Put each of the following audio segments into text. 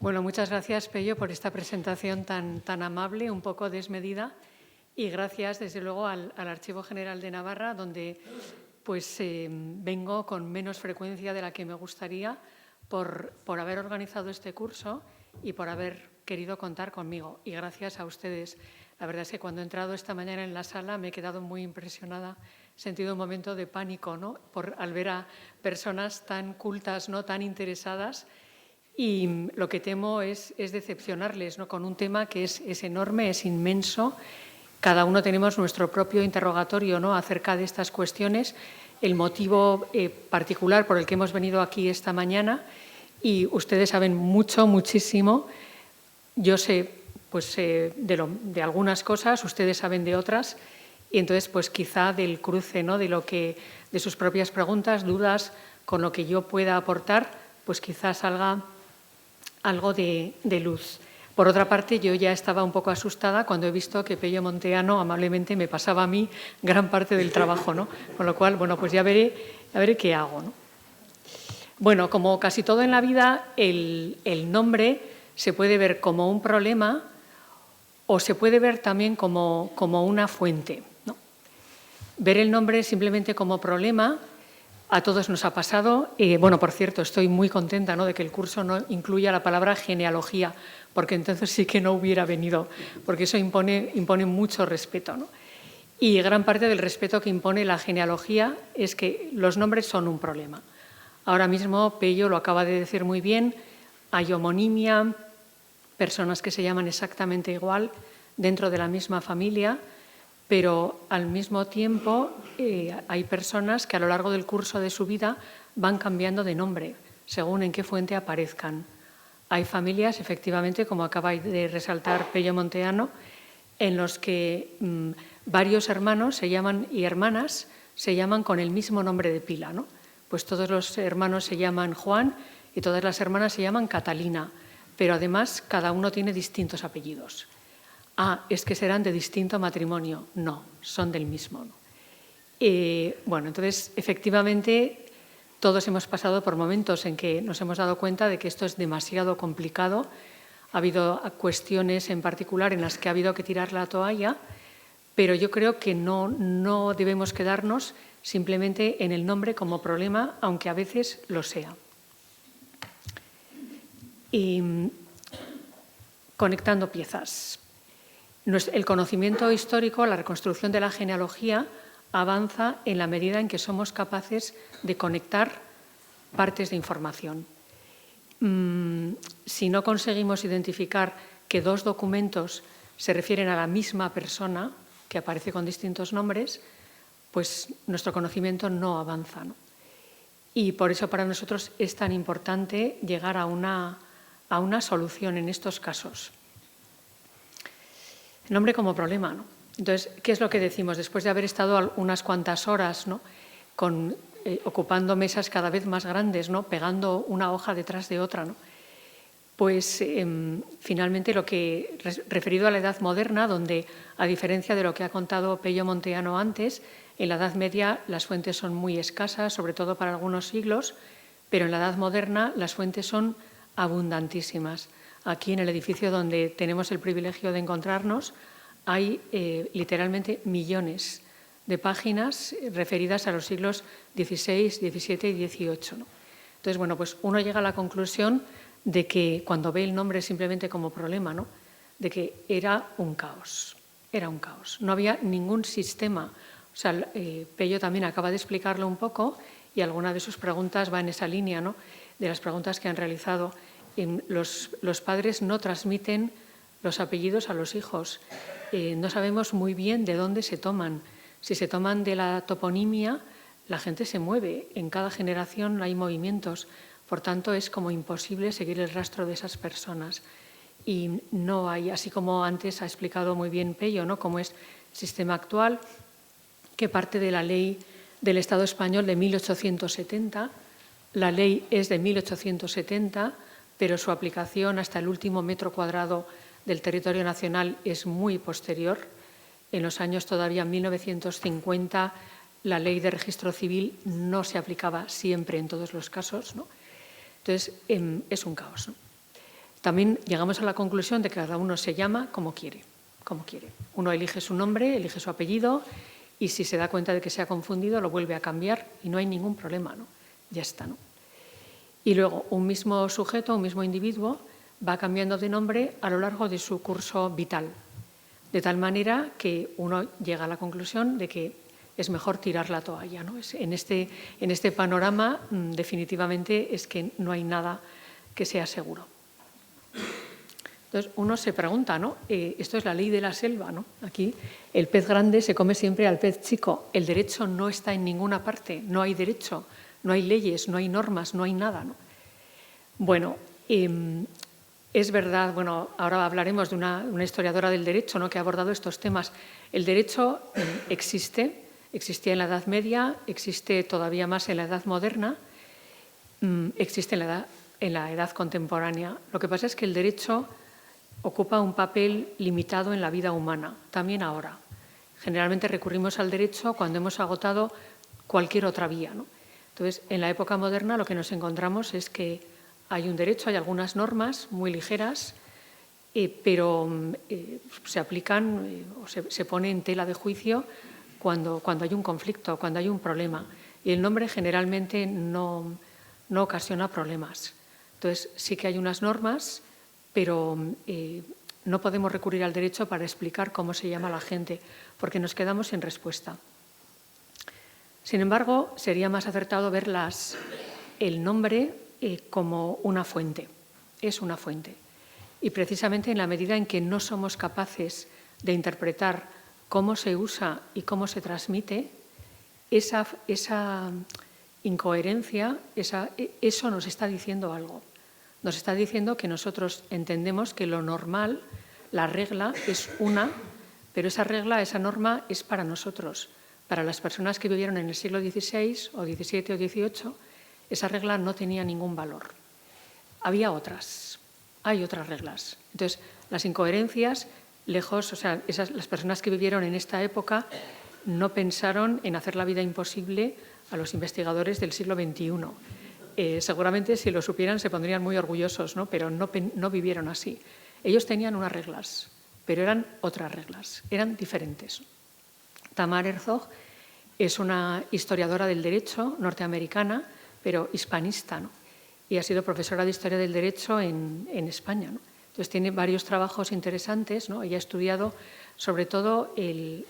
Bueno, muchas gracias, Pello, por esta presentación tan amable, un poco desmedida, y gracias, desde luego, al Archivo General de Navarra, donde vengo con menos frecuencia de la que me gustaría por haber organizado este curso y por haber querido contar conmigo. Y gracias a ustedes. La verdad es que cuando he entrado esta mañana en la sala me he quedado muy impresionada, he sentido un momento de pánico, ¿no?, al ver a personas tan cultas, ¿no?, tan interesadas. Y lo que temo es decepcionarles, ¿no?, con un tema que es enorme, es inmenso. Cada uno tenemos nuestro propio interrogatorio, ¿no?, acerca de estas cuestiones, el motivo particular por el que hemos venido aquí esta mañana. Y ustedes saben muchísimo. Yo sé de algunas cosas, ustedes saben de otras. Y entonces, pues quizá del cruce, ¿no?, de sus propias preguntas, dudas, con lo que yo pueda aportar, pues quizás salga algo de luz. Por otra parte, yo ya estaba un poco asustada cuando he visto que Pello Monteano amablemente me pasaba a mí gran parte del trabajo, ¿no? Con lo cual, bueno, pues ya veré qué hago, ¿no? Bueno, como casi todo en la vida, el nombre se puede ver como un problema o se puede ver también como una fuente, ¿no? Ver el nombre simplemente como problema a todos nos ha pasado. Bueno, por cierto, estoy muy contenta, ¿no?, de que el curso no incluya la palabra genealogía, porque entonces sí que no hubiera venido, porque eso impone mucho respeto, ¿no? Y gran parte del respeto que impone la genealogía es que los nombres son un problema. Ahora mismo, Pello lo acaba de decir muy bien, hay homonimia, personas que se llaman exactamente igual dentro de la misma familia, pero al mismo tiempo hay personas que a lo largo del curso de su vida van cambiando de nombre según en qué fuente aparezcan. Hay familias, efectivamente, como acaba de resaltar Pello Monteano, en los que varios hermanos se llaman y hermanas se llaman con el mismo nombre de pila, ¿no? Pues todos los hermanos se llaman Juan y todas las hermanas se llaman Catalina, pero además cada uno tiene distintos apellidos. Ah, es que serán de distinto matrimonio. No, son del mismo, ¿no? Bueno, entonces, efectivamente, todos hemos pasado por momentos en que nos hemos dado cuenta de que esto es demasiado complicado. Ha habido cuestiones en particular en las que ha habido que tirar la toalla, pero yo creo que no debemos quedarnos simplemente en el nombre como problema, aunque a veces lo sea. Y conectando piezas. El conocimiento histórico, la reconstrucción de la genealogía, avanza en la medida en que somos capaces de conectar partes de información. Si no conseguimos identificar que dos documentos se refieren a la misma persona, que aparece con distintos nombres, pues nuestro conocimiento no avanza, ¿no? Y por eso para nosotros es tan importante llegar a una solución en estos casos. El nombre como problema, ¿no? Entonces, ¿qué es lo que decimos? Después de haber estado unas cuantas horas, ¿no?, ocupando mesas cada vez más grandes, ¿no?, pegando una hoja detrás de otra, ¿no?, pues finalmente referido a la Edad Moderna, donde, a diferencia de lo que ha contado Pello Monteano antes, en la Edad Media las fuentes son muy escasas, sobre todo para algunos siglos, pero en la Edad Moderna las fuentes son abundantísimas. Aquí, en el edificio donde tenemos el privilegio de encontrarnos, hay literalmente millones de páginas referidas a los siglos XVI, XVII y XVIII, ¿no? Entonces, bueno, pues uno llega a la conclusión de que cuando ve el nombre simplemente como problema, ¿no?, de que era un caos. No había ningún sistema. O sea, Pello también acaba de explicarlo un poco y alguna de sus preguntas va en esa línea, ¿no?, de las preguntas que han realizado. Los padres no transmiten los apellidos a los hijos. No sabemos muy bien de dónde se toman. Si se toman de la toponimia, la gente se mueve. En cada generación hay movimientos. Por tanto, es como imposible seguir el rastro de esas personas. Y no hay, así como antes ha explicado muy bien Pello, ¿no?, cómo es el sistema actual, que parte de la ley del Estado español de 1870. La ley es de 1870, pero su aplicación hasta el último metro cuadrado del territorio nacional es muy posterior. En los años todavía 1950, la ley de registro civil no se aplicaba siempre en todos los casos, ¿no? Entonces, es un caos, ¿no? También llegamos a la conclusión de que cada uno se llama como quiere, como quiere. Uno elige su nombre, elige su apellido y si se da cuenta de que se ha confundido lo vuelve a cambiar y no hay ningún problema, ¿no? Ya está, ¿no? Y luego un mismo sujeto, un mismo individuo va cambiando de nombre a lo largo de su curso vital, de tal manera que uno llega a la conclusión de que es mejor tirar la toalla, ¿no? En este panorama definitivamente es que no hay nada que sea seguro. Entonces uno se pregunta, ¿no? Esto es la ley de la selva, ¿no? Aquí el pez grande se come siempre al pez chico. El derecho no está en ninguna parte, no hay derecho, no hay leyes, no hay normas, no hay nada, ¿no? Bueno, es verdad, bueno, ahora hablaremos de una historiadora del derecho, ¿no?, que ha abordado estos temas. El derecho existía en la Edad Media, existe todavía más en la Edad Moderna, existe en la edad contemporánea. Lo que pasa es que el derecho ocupa un papel limitado en la vida humana, también ahora. Generalmente recurrimos al derecho cuando hemos agotado cualquier otra vía, ¿no? Entonces, en la época moderna lo que nos encontramos es que hay un derecho, hay algunas normas muy ligeras, pero se aplican o se pone en tela de juicio cuando hay un conflicto, cuando hay un problema. Y el nombre generalmente no ocasiona problemas. Entonces, sí que hay unas normas, pero no podemos recurrir al derecho para explicar cómo se llama la gente, porque nos quedamos sin respuesta. Sin embargo, sería más acertado ver el nombre como una fuente. Es una fuente. Y precisamente en la medida en que no somos capaces de interpretar cómo se usa y cómo se transmite, esa incoherencia, eso nos está diciendo algo. Nos está diciendo que nosotros entendemos que lo normal, la regla, es una, pero esa regla, esa norma es para nosotros. Para las personas que vivieron en el siglo XVI o XVII o XVIII, esa regla no tenía ningún valor. Había otras, hay otras reglas. Entonces, las incoherencias, lejos, o sea, las personas que vivieron en esta época no pensaron en hacer la vida imposible a los investigadores del siglo XXI. Seguramente si lo supieran se pondrían muy orgullosos, ¿no? Pero no vivieron así. Ellos tenían unas reglas, pero eran otras reglas, eran diferentes. Tamar Herzog es una historiadora del derecho norteamericana, pero hispanista, ¿no? Y ha sido profesora de Historia del Derecho en España, ¿no? Entonces tiene varios trabajos interesantes, ¿no? Ella ha estudiado sobre todo el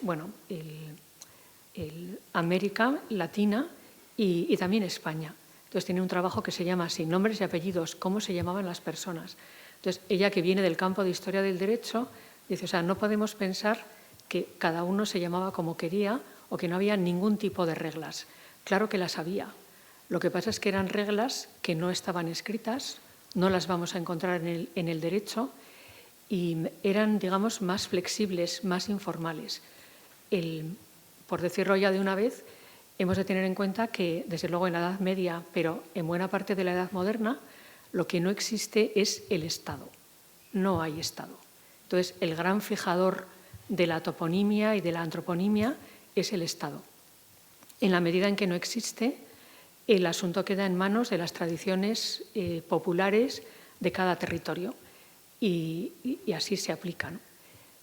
América Latina y también España. Entonces tiene un trabajo que se llama así, Nombres y apellidos, cómo se llamaban las personas. Entonces ella, que viene del campo de Historia del Derecho, dice, o sea, no podemos pensar que cada uno se llamaba como quería o que no había ningún tipo de reglas. Claro que las había. Lo que pasa es que eran reglas que no estaban escritas, no las vamos a encontrar en el derecho y eran, digamos, más flexibles, más informales. Por decirlo ya de una vez, hemos de tener en cuenta que, desde luego en la Edad Media, pero en buena parte de la Edad Moderna, lo que no existe es el Estado. No hay Estado. Entonces, el gran fijador de la toponimia y de la antroponimia es el Estado. En la medida en que no existe, el asunto queda en manos de las tradiciones populares de cada territorio y así se aplica, ¿no?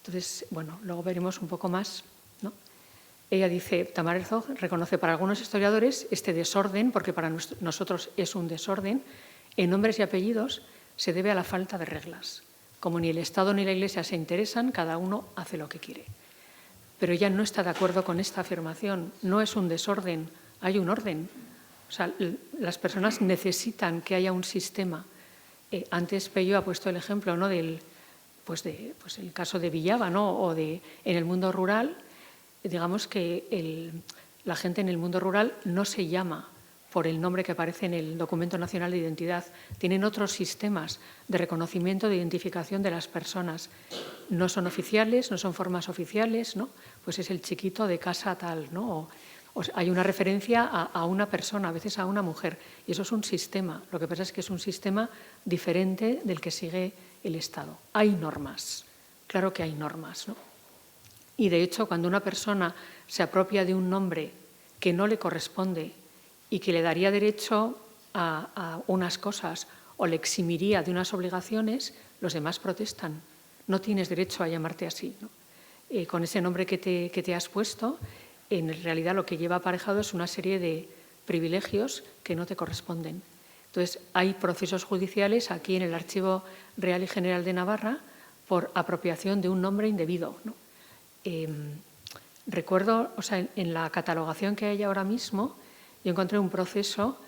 Entonces, bueno, luego veremos un poco más, ¿no? Ella dice, Tamar Herzog reconoce para algunos historiadores este desorden, porque para nosotros es un desorden, en nombres y apellidos se debe a la falta de reglas. Como ni el Estado ni la Iglesia se interesan, cada uno hace lo que quiere. Pero ella no está de acuerdo con esta afirmación. No es un desorden, hay un orden. O sea, las personas necesitan que haya un sistema. Antes Pello ha puesto el ejemplo, ¿no?, el caso de Villava, ¿no?, o en el mundo rural. Digamos que la gente en el mundo rural no se llama por el nombre que aparece en el Documento Nacional de Identidad. Tienen otros sistemas de reconocimiento, de identificación de las personas. No son oficiales, no son formas oficiales, ¿no? Pues es el chiquito de casa tal, ¿no? O hay una referencia a una persona, a veces a una mujer, y eso es un sistema. Lo que pasa es que es un sistema diferente del que sigue el Estado. Hay normas, claro que hay normas, ¿no? Y de hecho, cuando una persona se apropia de un nombre que no le corresponde y que le daría derecho a unas cosas o le eximiría de unas obligaciones, los demás protestan. No tienes derecho a llamarte así, ¿no? Con ese nombre que te has puesto, en realidad lo que lleva aparejado es una serie de privilegios que no te corresponden. Entonces, hay procesos judiciales aquí en el Archivo Real y General de Navarra por apropiación de un nombre indebido, ¿no? Recuerdo, o sea, en la catalogación que hay ahora mismo, yo encontré un proceso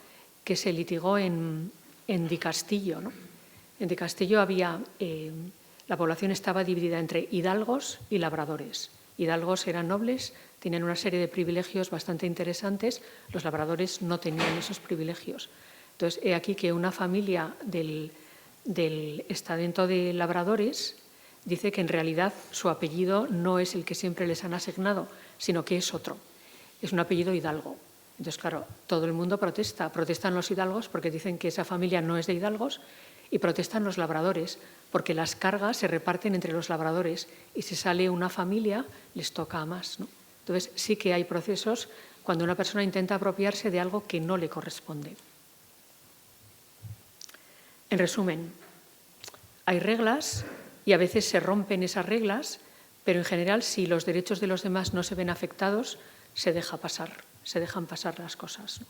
que se litigó en Di Castillo, ¿no? En Di Castillo había, la población estaba dividida entre hidalgos y labradores. Hidalgos eran nobles, tenían una serie de privilegios bastante interesantes, los labradores no tenían esos privilegios. Entonces, he aquí que una familia del estadento de labradores dice que en realidad su apellido no es el que siempre les han asignado, sino que es otro. Es un apellido hidalgo. Entonces, claro, todo el mundo protesta. Protestan los hidalgos porque dicen que esa familia no es de hidalgos y protestan los labradores porque las cargas se reparten entre los labradores y si sale una familia les toca a más, ¿no? Entonces, sí que hay procesos cuando una persona intenta apropiarse de algo que no le corresponde. En resumen, hay reglas y a veces se rompen esas reglas, pero en general, si los derechos de los demás no se ven afectados, se dejan pasar las cosas, ¿no?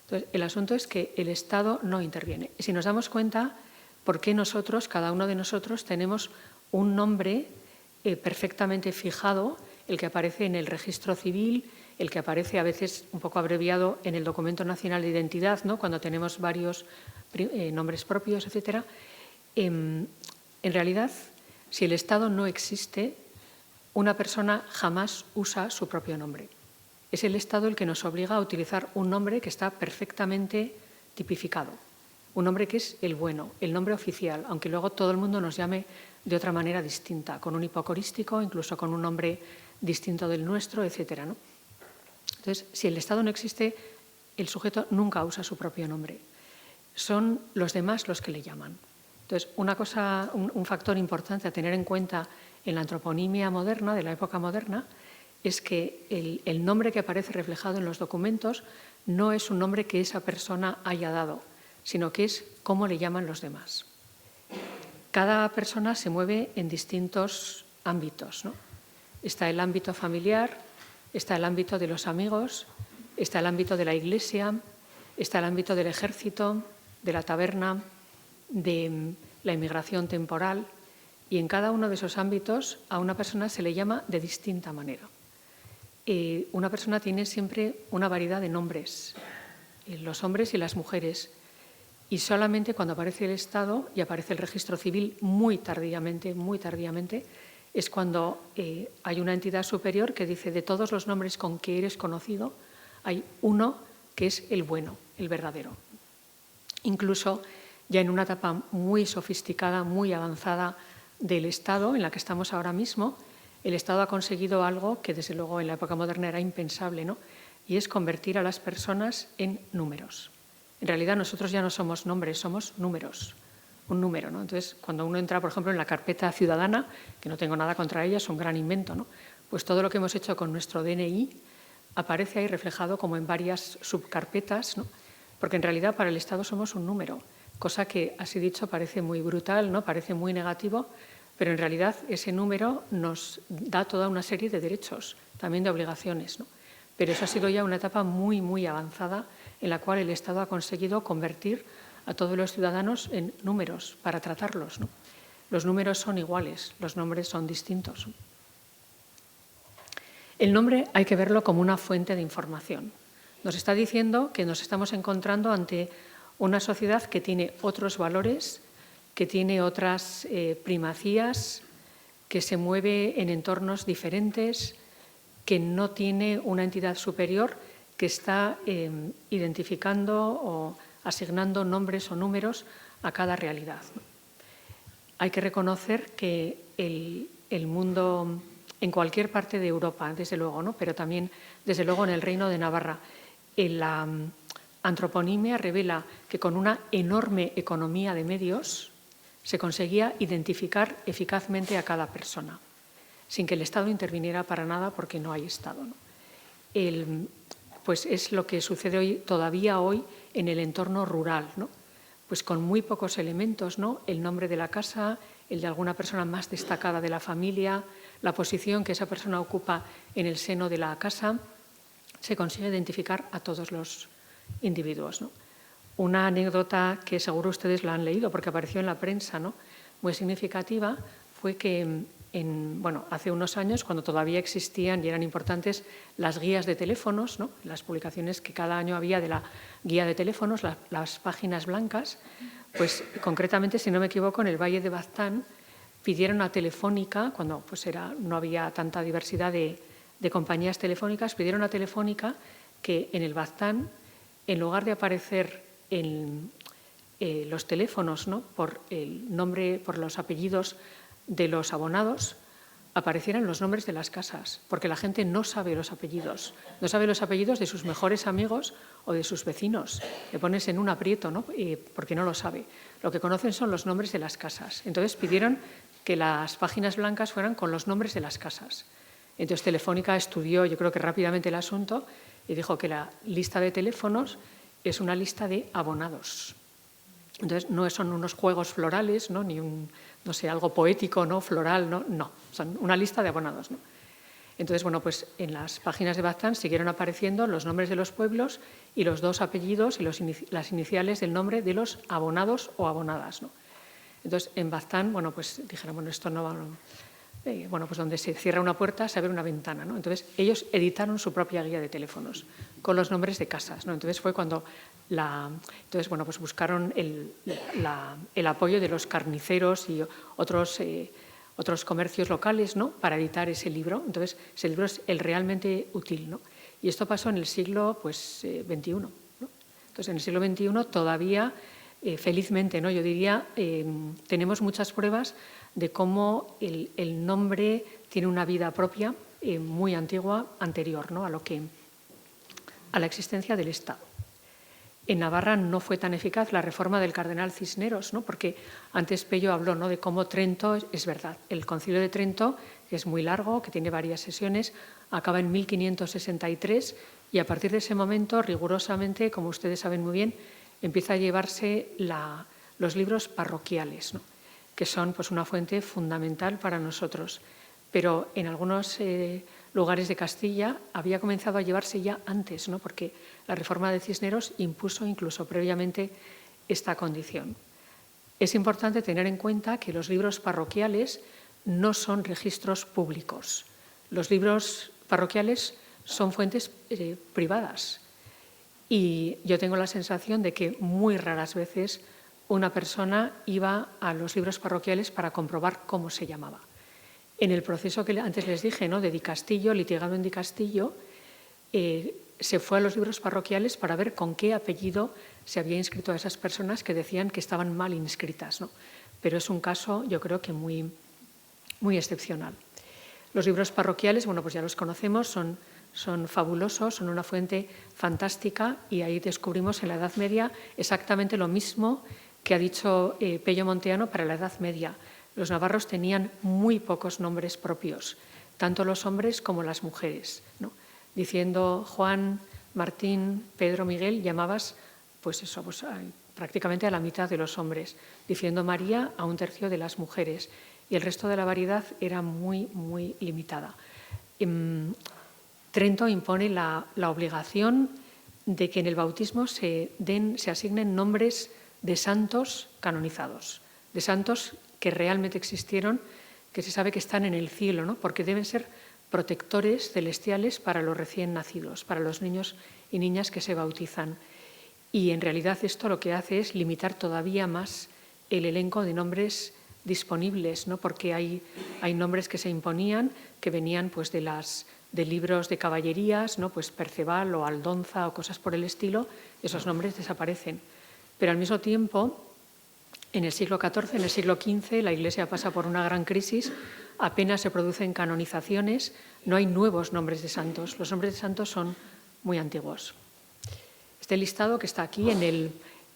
Entonces, el asunto es que el Estado no interviene. Y si nos damos cuenta, ¿por qué nosotros, cada uno de nosotros, tenemos un nombre perfectamente fijado, el que aparece en el registro civil, el que aparece a veces un poco abreviado en el documento nacional de identidad, ¿no? Cuando tenemos varios nombres propios, etcétera? En realidad, si el Estado no existe, una persona jamás usa su propio nombre. Es el Estado el que nos obliga a utilizar un nombre que está perfectamente tipificado, un nombre que es el bueno, el nombre oficial, aunque luego todo el mundo nos llame de otra manera distinta, con un hipocorístico, incluso con un nombre distinto del nuestro, etcétera, ¿no? Entonces, si el Estado no existe, el sujeto nunca usa su propio nombre. Son los demás los que le llaman. Entonces, un factor importante a tener en cuenta en la antroponimia moderna, de la época moderna, es que el nombre que aparece reflejado en los documentos no es un nombre que esa persona haya dado, sino que es cómo le llaman los demás. Cada persona se mueve en distintos ámbitos, ¿no? Está el ámbito familiar, está el ámbito de los amigos, está el ámbito de la iglesia, está el ámbito del ejército, de la taberna, de la inmigración temporal, y en cada uno de esos ámbitos a una persona se le llama de distinta manera. Una persona tiene siempre una variedad de nombres, los hombres y las mujeres, y solamente cuando aparece el Estado y aparece el registro civil muy tardíamente, es cuando hay una entidad superior que dice de todos los nombres con que eres conocido, hay uno que es el bueno, el verdadero. Incluso ya en una etapa muy sofisticada, muy avanzada del Estado, en la que estamos ahora mismo, el Estado ha conseguido algo que desde luego en la época moderna era impensable, ¿no? Y es convertir a las personas en números. En realidad nosotros ya no somos nombres, somos números, un número, ¿no? Entonces, cuando uno entra, por ejemplo, en la carpeta ciudadana, que no tengo nada contra ella, es un gran invento, ¿no? Pues todo lo que hemos hecho con nuestro DNI aparece ahí reflejado como en varias subcarpetas, ¿no? Porque en realidad para el Estado somos un número, cosa que, así dicho, parece muy brutal, ¿no? Parece muy negativo, pero en realidad ese número nos da toda una serie de derechos, también de obligaciones, ¿no? Pero eso ha sido ya una etapa muy, muy avanzada en la cual el Estado ha conseguido convertir a todos los ciudadanos en números para tratarlos, ¿no? Los números son iguales, los nombres son distintos. El nombre hay que verlo como una fuente de información. Nos está diciendo que nos estamos encontrando ante una sociedad que tiene otros valores, que tiene otras primacías, que se mueve en entornos diferentes, que no tiene una entidad superior que está identificando o asignando nombres o números a cada realidad, ¿no? Hay que reconocer que el mundo, en cualquier parte de Europa, desde luego, ¿no? Pero también, desde luego, en el Reino de Navarra, la antroponimia revela que con una enorme economía de medios se conseguía identificar eficazmente a cada persona, sin que el Estado interviniera para nada porque no hay Estado, ¿no? Pues es lo que sucede todavía hoy en el entorno rural, ¿no? pues con muy pocos elementos, ¿no? El nombre de la casa, el de alguna persona más destacada de la familia, la posición que esa persona ocupa en el seno de la casa, se consigue identificar a todos los individuos, ¿no? Una anécdota que seguro ustedes la han leído porque apareció en la prensa, ¿no? Muy significativa, fue que hace unos años, cuando todavía existían y eran importantes las guías de teléfonos, ¿no? Las publicaciones que cada año había de la guía de teléfonos, las páginas blancas, pues concretamente, si no me equivoco, en el Valle de Baztán pidieron a Telefónica, cuando pues no había tanta diversidad de compañías telefónicas, pidieron a Telefónica que en el Baztán, en lugar de aparecer en los teléfonos, ¿no? Por el nombre, por los apellidos de los abonados, aparecieran los nombres de las casas, porque la gente no sabe los apellidos, no sabe los apellidos de sus mejores amigos o de sus vecinos. Le pones en un aprieto, ¿no? Porque no lo sabe. Lo que conocen son los nombres de las casas. Entonces pidieron que las páginas blancas fueran con los nombres de las casas. Entonces Telefónica estudió, yo creo que rápidamente el asunto, y dijo que la lista de teléfonos es una lista de abonados. Entonces no son unos juegos florales, ¿no? Ni algo poético, ¿no? Floral, no, son una lista de abonados, ¿no? Entonces, pues en las páginas de Baztán siguieron apareciendo los nombres de los pueblos y los dos apellidos y las iniciales del nombre de los abonados o abonadas, ¿no? Entonces, en Baztán, pues dijeron, esto no va... pues donde se cierra una puerta se abre una ventana, ¿no? Entonces, ellos editaron su propia guía de teléfonos con los nombres de casas, ¿no? Entonces, fue cuando buscaron el apoyo de los carniceros y otros comercios locales, ¿no? Para editar ese libro. Entonces, ese libro es el realmente útil, ¿no? Y esto pasó en el siglo XXI, ¿no? Entonces, en el siglo XXI todavía, felizmente, ¿no? Yo diría, tenemos muchas pruebas de cómo el nombre tiene una vida propia muy antigua, anterior, ¿no? a la existencia del Estado. En Navarra no fue tan eficaz la reforma del cardenal Cisneros, ¿no? Porque antes Pello habló, ¿no? de cómo Trento, es verdad, el Concilio de Trento, que es muy largo, que tiene varias sesiones, acaba en 1563 y a partir de ese momento, rigurosamente, como ustedes saben muy bien, empieza a llevarse los libros parroquiales, ¿no? Que son pues, una fuente fundamental para nosotros. Pero en algunos lugares de Castilla había comenzado a llevarse ya antes, ¿no? Porque la reforma de Cisneros impuso incluso previamente esta condición. Es importante tener en cuenta que los libros parroquiales no son registros públicos. Los libros parroquiales son fuentes privadas. Y yo tengo la sensación de que muy raras veces una persona iba a los libros parroquiales para comprobar cómo se llamaba. En el proceso que antes les dije, ¿no? de Di Castillo, litigado en Di Castillo, se fue a los libros parroquiales para ver con qué apellido se había inscrito a esas personas que decían que estaban mal inscritas, ¿no? Pero es un caso, yo creo que muy, muy excepcional. Los libros parroquiales, pues ya los conocemos, son fabulosos, son una fuente fantástica y ahí descubrimos en la Edad Media exactamente lo mismo que ha dicho Pello Monteano para la Edad Media. Los navarros tenían muy pocos nombres propios, tanto los hombres como las mujeres, ¿no? Diciendo Juan, Martín, Pedro, Miguel, llamabas prácticamente a la mitad de los hombres, diciendo María a un tercio de las mujeres y el resto de la variedad era muy, muy limitada. Trento impone la obligación de que en el bautismo se asignen nombres de santos canonizados, de santos que realmente existieron, que se sabe que están en el cielo, ¿no? Porque deben ser protectores celestiales para los recién nacidos, para los niños y niñas que se bautizan. Y en realidad esto lo que hace es limitar todavía más el elenco de nombres disponibles, ¿no? Porque hay nombres que se imponían, que venían pues, de libros de caballerías, ¿no? Pues Perceval o Aldonza o cosas por el estilo, esos nombres desaparecen. Pero al mismo tiempo, en el siglo XIV, en el siglo XV, la Iglesia pasa por una gran crisis, apenas se producen canonizaciones, no hay nuevos nombres de santos, los nombres de santos son muy antiguos. Este listado que está aquí en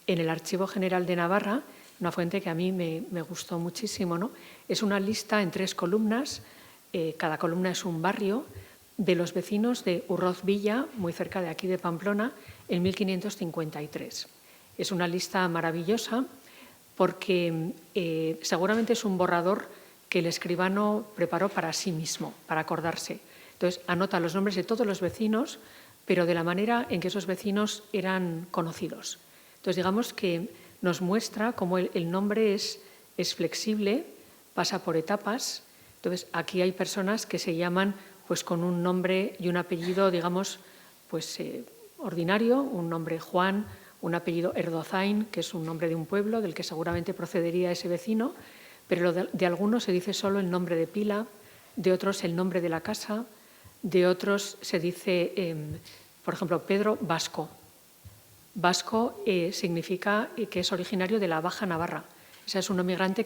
el Archivo General de Navarra, una fuente que a mí me gustó muchísimo, ¿no? Es una lista en 3 columnas, cada columna es un barrio, de los vecinos de Urroz Villa, muy cerca de aquí de Pamplona, en 1553. Es una lista maravillosa porque seguramente es un borrador que el escribano preparó para sí mismo, para acordarse. Entonces, anota los nombres de todos los vecinos, pero de la manera en que esos vecinos eran conocidos. Entonces, digamos que nos muestra cómo el nombre es flexible, pasa por etapas. Entonces, aquí hay personas que se llaman pues, con un nombre y un apellido, digamos, pues, ordinario, un nombre Juan, un apellido Erdozain, que es un nombre de un pueblo del que seguramente procedería ese vecino, pero de algunos se dice solo el nombre de pila, de otros el nombre de la casa, de otros se dice, por ejemplo, Pedro Vasco. Vasco significa que es originario de la Baja Navarra. Ese es un inmigrante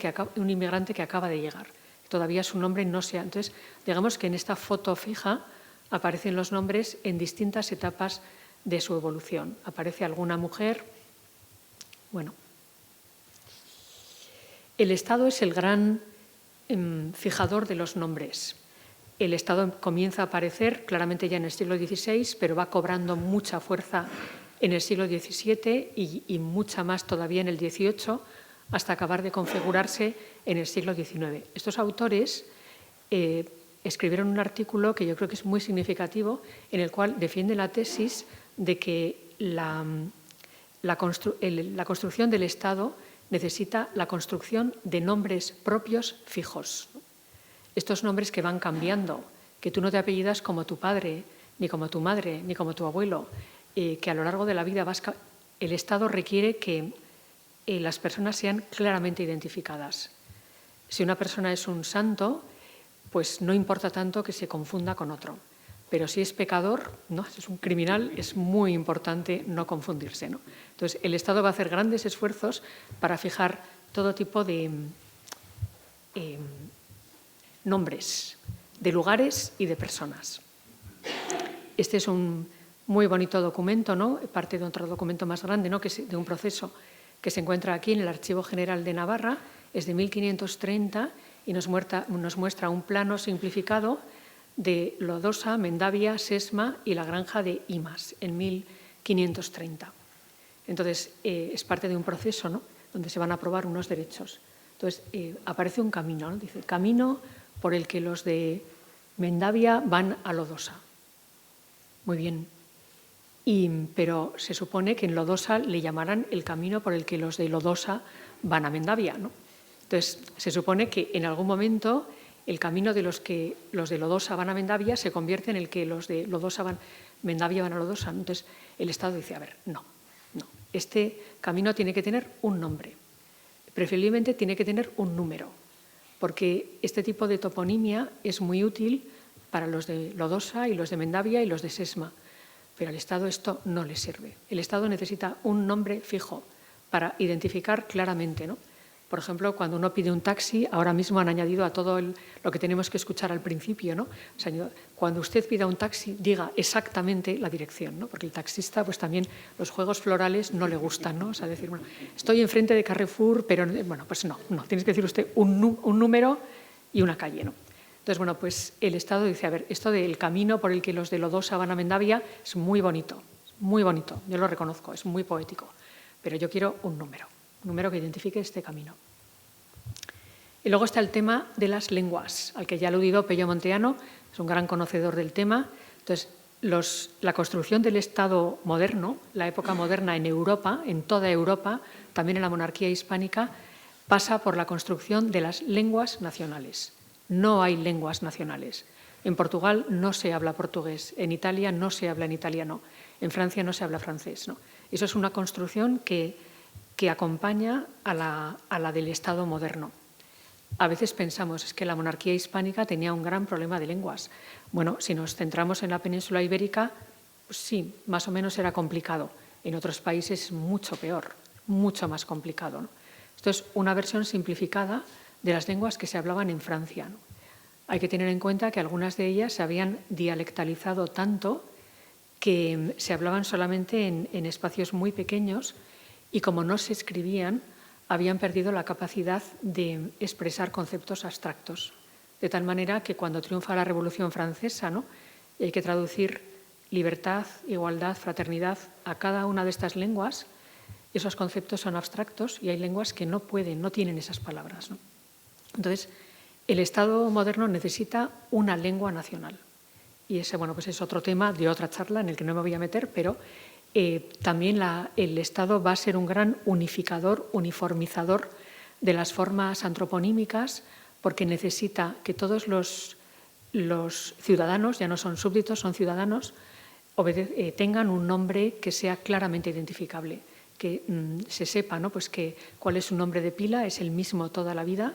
que acaba de llegar. Todavía su nombre no se ha... Entonces, digamos que en esta foto fija aparecen los nombres en distintas etapas de su evolución. Aparece alguna mujer. Bueno, el Estado es el gran fijador de los nombres. El Estado comienza a aparecer claramente ya en el siglo XVI, pero va cobrando mucha fuerza en el siglo XVII y mucha más todavía en el XVIII, hasta acabar de configurarse en el siglo XIX. Estos autores escribieron un artículo que yo creo que es muy significativo, en el cual defiende la tesis de que la construcción del Estado necesita la construcción de nombres propios fijos. Estos nombres que van cambiando, que tú no te apellidas como tu padre, ni como tu madre, ni como tu abuelo, que a lo largo de la vida el Estado requiere que las personas sean claramente identificadas. Si una persona es un santo, pues no importa tanto que se confunda con otro. Pero si es pecador, ¿no? Si es un criminal, es muy importante no confundirse, ¿no? Entonces, el Estado va a hacer grandes esfuerzos para fijar todo tipo de nombres, de lugares y de personas. Este es un muy bonito documento, ¿no? Parte de otro documento más grande, ¿no? Que es de un proceso que se encuentra aquí en el Archivo General de Navarra, es de 1530 y nos muestra un plano simplificado de Lodosa, Mendavia, Sesma y la granja de Imas en 1530. Entonces, es parte de un proceso, ¿no? Donde se van a aprobar unos derechos. Entonces, aparece un camino, ¿no? Dice, camino por el que los de Mendavia van a Lodosa. Muy bien. Pero se supone que en Lodosa le llamarán el camino por el que los de Lodosa van a Mendavia, ¿no? Entonces, se supone que en algún momento el camino de los de Lodosa van a Mendavia se convierte en el que los de Mendavia van a Lodosa. Entonces, el Estado dice, a ver, no. Este camino tiene que tener un nombre. Preferiblemente tiene que tener un número, porque este tipo de toponimia es muy útil para los de Lodosa y los de Mendavia y los de Sesma. Pero al Estado esto no le sirve. El Estado necesita un nombre fijo para identificar claramente, ¿no? Por ejemplo, cuando uno pide un taxi, ahora mismo han añadido a todo lo que tenemos que escuchar al principio, ¿no? O sea, cuando usted pida un taxi, diga exactamente la dirección, ¿no? Porque el taxista, pues también los juegos florales no le gustan, ¿no? O sea, decir, bueno, estoy enfrente de Carrefour, pero, bueno, pues no. Tienes que decir usted un número y una calle, ¿no? Entonces, bueno, pues el Estado dice, a ver, esto del camino por el que los de Lodosa van a Mendavia es muy bonito, yo lo reconozco, es muy poético, pero yo quiero un número que identifique este camino. Y luego está el tema de las lenguas, al que ya ha aludido Pello Monteano, es un gran conocedor del tema. Entonces, la construcción del Estado moderno, la época moderna en Europa, en toda Europa, también en la monarquía hispánica, pasa por la construcción de las lenguas nacionales. No hay lenguas nacionales. En Portugal no se habla portugués, en Italia no se habla en italiano, en Francia no se habla francés, ¿no? Eso es una construcción que acompaña a la del Estado moderno. A veces pensamos es que la monarquía hispánica tenía un gran problema de lenguas. Bueno, si nos centramos en la península ibérica, pues sí, más o menos era complicado. En otros países es mucho peor, mucho más complicado, ¿no? Esto es una versión simplificada de las lenguas que se hablaban en Francia, ¿no? Hay que tener en cuenta que algunas de ellas se habían dialectalizado tanto que se hablaban solamente en espacios muy pequeños y como no se escribían, habían perdido la capacidad de expresar conceptos abstractos. De tal manera que cuando triunfa la Revolución Francesa, ¿no? Y hay que traducir libertad, igualdad, fraternidad a cada una de estas lenguas, esos conceptos son abstractos y hay lenguas que no tienen esas palabras, ¿no? Entonces, el Estado moderno necesita una lengua nacional. Y ese, bueno, pues es otro tema de otra charla en el que no me voy a meter, pero también el Estado va a ser un gran unificador, uniformizador de las formas antroponímicas, porque necesita que todos los ciudadanos, ya no son súbditos, son ciudadanos, tengan un nombre que sea claramente identificable, que se sepa, ¿no? Pues cuál es su nombre de pila, es el mismo toda la vida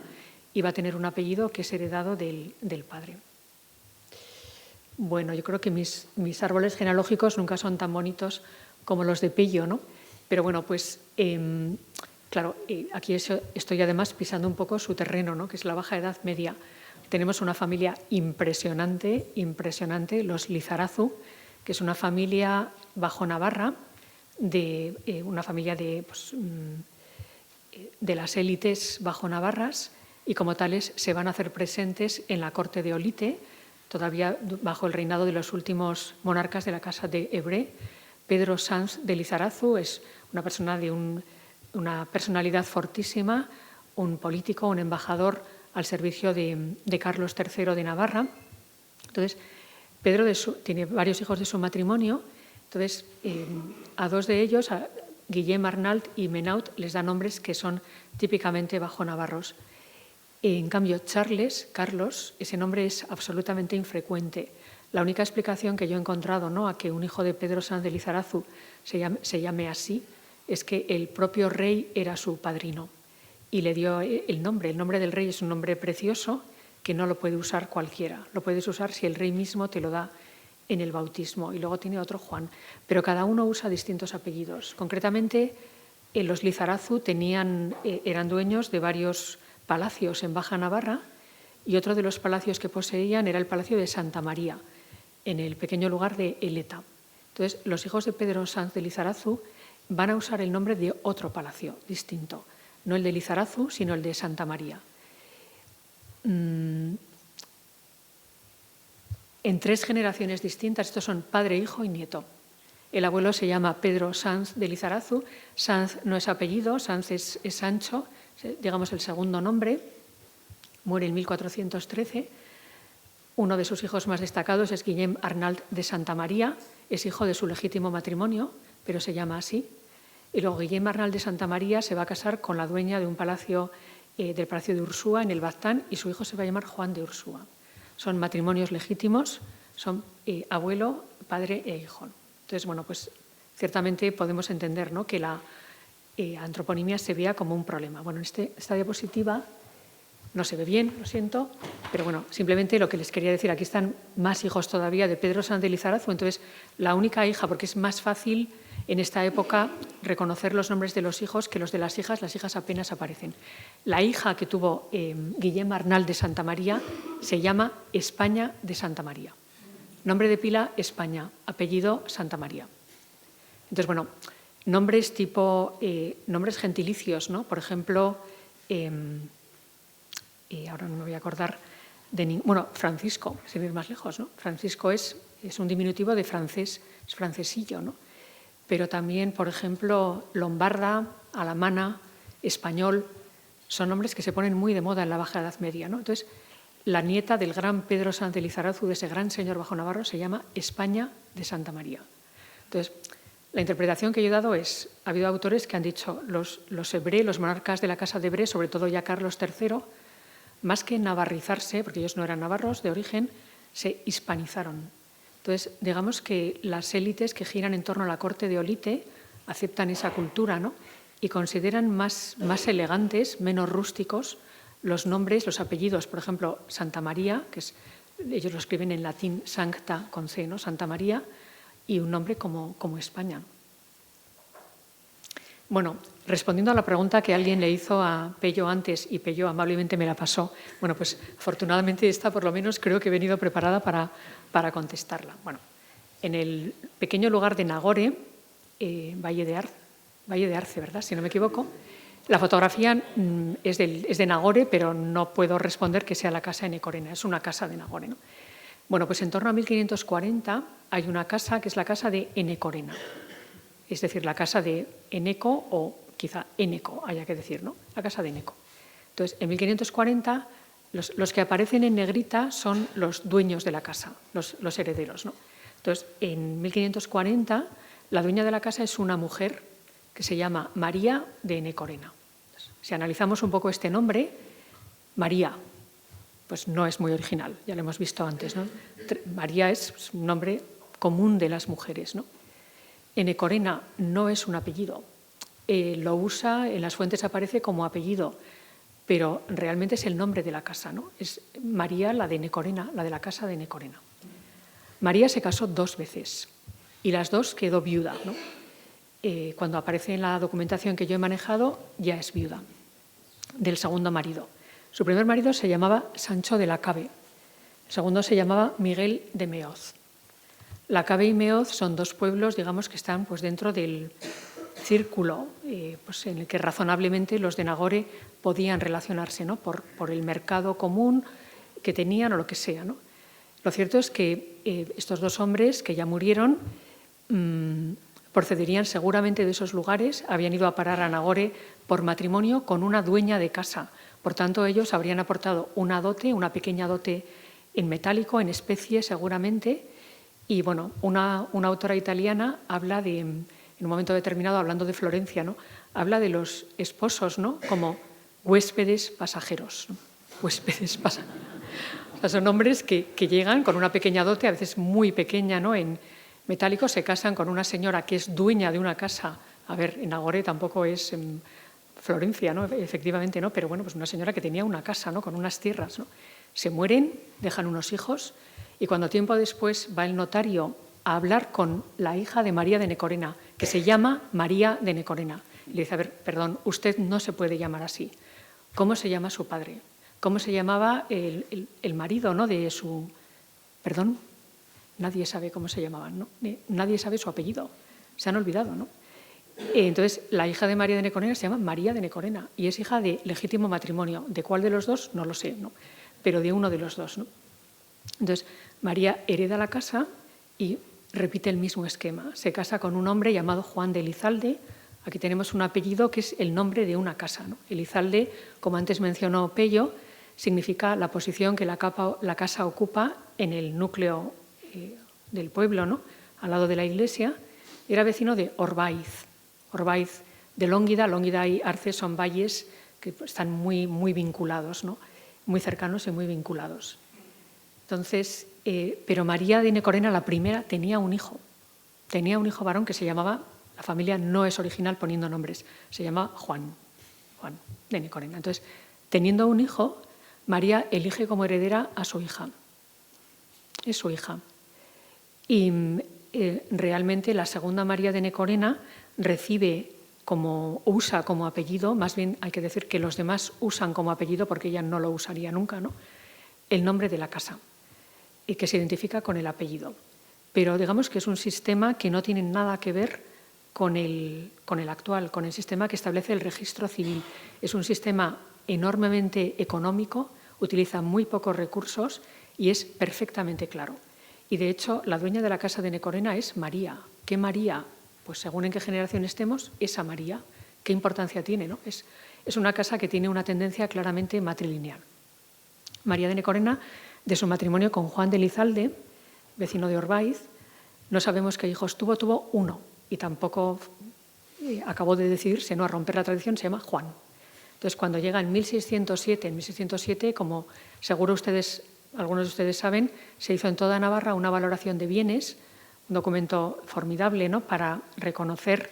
y va a tener un apellido que es heredado del padre. Bueno, yo creo que mis árboles genealógicos nunca son tan bonitos como los de Pello, ¿no? Pero bueno, pues claro, aquí estoy además pisando un poco su terreno, ¿no? Que es la Baja Edad Media. Tenemos una familia impresionante, los Lizarazu, que es una familia bajo Navarra, una familia de las élites bajo navarras, y como tales se van a hacer presentes en la corte de Olite, todavía bajo el reinado de los últimos monarcas de la Casa de Ebre. Pedro Sanz de Lizarazu es una persona de una personalidad fortísima, un político, un embajador al servicio de Carlos III de Navarra. Entonces, Pedro tiene varios hijos de su matrimonio. Entonces, a dos de ellos, a Guillem Arnald y Menaut, les da nombres que son típicamente bajo navarros. En cambio, Carlos, ese nombre es absolutamente infrecuente. La única explicación que yo he encontrado, ¿no?, a que un hijo de Pedro Sanz de Lizarazu se llame así es que el propio rey era su padrino y le dio el nombre. El nombre del rey es un nombre precioso que no lo puede usar cualquiera. Lo puedes usar si el rey mismo te lo da en el bautismo, y luego tiene otro Juan. Pero cada uno usa distintos apellidos. Concretamente, los Lizarazu eran dueños de varios palacios en Baja Navarra, y otro de los palacios que poseían era el Palacio de Santa María, en el pequeño lugar de Eleta. Entonces, los hijos de Pedro Sanz de Lizarazu van a usar el nombre de otro palacio distinto, no el de Lizarazu, sino el de Santa María. En 3 generaciones distintas, estos son padre, hijo y nieto. El abuelo se llama Pedro Sanz de Lizarazu. Sanz no es apellido, Sanz es Sancho, digamos el segundo nombre. Muere en 1413. Uno de sus hijos más destacados es Guillem Arnald de Santa María, es hijo de su legítimo matrimonio, pero se llama así. Y luego Guillem Arnald de Santa María se va a casar con la dueña de un palacio, del Palacio de Ursúa, en el Baztán, y su hijo se va a llamar Juan de Ursúa. Son matrimonios legítimos, son abuelo, padre e hijo. Entonces, bueno, pues ciertamente podemos entender, ¿no?, que la antroponimia se vea como un problema. Bueno, en esta diapositiva no se ve bien, lo siento, pero bueno, simplemente lo que les quería decir, aquí están más hijos todavía de Pedro Sanz de Lizarazu. Entonces, la única hija, porque es más fácil en esta época reconocer los nombres de los hijos que los de las hijas apenas aparecen. La hija que tuvo Guillem Arnald de Santa María se llama España de Santa María. Nombre de pila, España, apellido, Santa María. Entonces, bueno, nombres nombres gentilicios, ¿no? Por ejemplo, ahora no me voy a acordar Francisco, sin ir más lejos, ¿no? Francisco es un diminutivo de francés, es francesillo, ¿no? Pero también, por ejemplo, lombarda, alamana, español, son nombres que se ponen muy de moda en la Baja Edad Media, ¿no? Entonces, la nieta del gran Pedro Sanz de Lizarazu, de ese gran señor bajo navarro, se llama España de Santa María. Entonces, la interpretación que yo he dado ha habido autores que han dicho los Ebre, los monarcas de la Casa de Ebre, sobre todo ya Carlos III, más que navarrizarse, porque ellos no eran navarros de origen, se hispanizaron. Entonces, digamos que las élites que giran en torno a la corte de Olite aceptan esa cultura, ¿no?, y consideran más elegantes, menos rústicos, los nombres, los apellidos. Por ejemplo, Santa María, ellos lo escriben en latín Sancta con C, ¿no?, Santa María, y un nombre como España. Bueno, respondiendo a la pregunta que alguien le hizo a Pello antes, y Pello amablemente me la pasó, bueno, pues afortunadamente esta por lo menos creo que he venido preparada para contestarla. Bueno, en el pequeño lugar de Nagore, Valle de Arce, ¿verdad?, si no me equivoco, la fotografía es de Nagore, pero no puedo responder que sea la casa Enecorena, es una casa de Nagore, ¿no? Bueno, pues en torno a 1540 hay una casa que es la casa de Enecorena. es decir, la casa de Eneco o quizá Eneco, haya que decir, ¿no? La casa de Eneco. Entonces, en 1540, los que aparecen en negrita son los dueños de la casa, los herederos, ¿no? Entonces, en 1540, la dueña de la casa es una mujer que se llama María de Enecorena. Si analizamos un poco este nombre, María, pues no es muy original, ya lo hemos visto antes, ¿no? María es un nombre común de las mujeres, ¿no? Enecorena no es un apellido, lo usa, en las fuentes aparece como apellido, pero realmente es el nombre de la casa, ¿no? Es María, la de Enecorena, la de la casa de Enecorena. María se casó 2 veces y las 2 quedó viuda, ¿no? Cuando aparece en la documentación que yo he manejado, ya es viuda del segundo marido. Su primer marido se llamaba Sancho de la Cabe, el segundo se llamaba Miguel de Meoz. La Cabe y Meoz son 2 pueblos, digamos, que están pues, dentro del círculo pues, en el que razonablemente los de Nagore podían relacionarse, ¿no? por el mercado común que tenían o lo que sea, ¿no? Lo cierto es que estos 2 hombres que ya murieron procederían seguramente de esos lugares, habían ido a parar a Nagore por matrimonio con una dueña de casa. Por tanto, ellos habrían aportado una dote, una pequeña dote en metálico, en especie seguramente. Y bueno, una autora italiana habla de, en un momento determinado, hablando de Florencia, ¿no? Habla de los esposos, ¿no? Como huéspedes pasajeros, ¿no? Huéspedes pasajeros. O sea, son hombres que llegan con una pequeña dote, a veces muy pequeña, ¿no? En metálico, se casan con una señora que es dueña de una casa. A ver, en Nagore tampoco es Florencia, ¿no? Efectivamente, ¿no? Pero bueno, pues una señora que tenía una casa, ¿no? Con unas tierras, ¿no? Se mueren, dejan unos hijos y cuando tiempo después va el notario a hablar con la hija de María de Enecorena, que se llama María de Enecorena. Y le dice, a ver, perdón, usted no se puede llamar así. ¿Cómo se llama su padre? ¿Cómo se llamaba el marido, ¿no? De su... Perdón, nadie sabe cómo se llamaban, ¿no? Nadie sabe su apellido. Se han olvidado, ¿no? Entonces, la hija de María de Enecorena se llama María de Enecorena y es hija de legítimo matrimonio. ¿De cuál de los 2? No lo sé, ¿no? Pero de uno de los 2, ¿no? Entonces, María hereda la casa y repite el mismo esquema. Se casa con un hombre llamado Juan de Elizalde. Aquí tenemos un apellido que es el nombre de una casa, ¿no? Elizalde, como antes mencionó Pello, significa la posición que la casa ocupa en el núcleo del pueblo, ¿no? Al lado de la iglesia. Era vecino de Orbaiz. Orbaiz de Lónguida. Lónguida y Arce son valles que están muy, muy vinculados, ¿no? Muy cercanos y muy vinculados. Entonces, pero María de Enecorena, la primera, tenía un hijo varón que se llamaba, la familia no es original poniendo nombres, se llama Juan de Enecorena. Entonces, teniendo un hijo, María elige como heredera a su hija. Es su hija. Y realmente la segunda María de Enecorena usa como apellido, más bien hay que decir que los demás usan como apellido porque ella no lo usaría nunca, ¿no? El nombre de la casa, y que se identifica con el apellido. Pero digamos que es un sistema que no tiene nada que ver con el actual, con el sistema que establece el registro civil. Es un sistema enormemente económico, utiliza muy pocos recursos y es perfectamente claro. Y de hecho, la dueña de la casa de Enecorena es María. ¿Qué María? Pues según en qué generación estemos, esa María. ¿Qué importancia tiene, no? Es una casa que tiene una tendencia claramente matrilineal. María de Enecorena, de su matrimonio con Juan de Elizalde, vecino de Orbaiz, no sabemos qué hijos tuvo uno y tampoco acabó de decidirse, ¿no?, a romper la tradición, se llama Juan. Entonces, cuando llega en 1607, como seguro algunos de ustedes saben, se hizo en toda Navarra una valoración de bienes, un documento formidable, ¿no?, para reconocer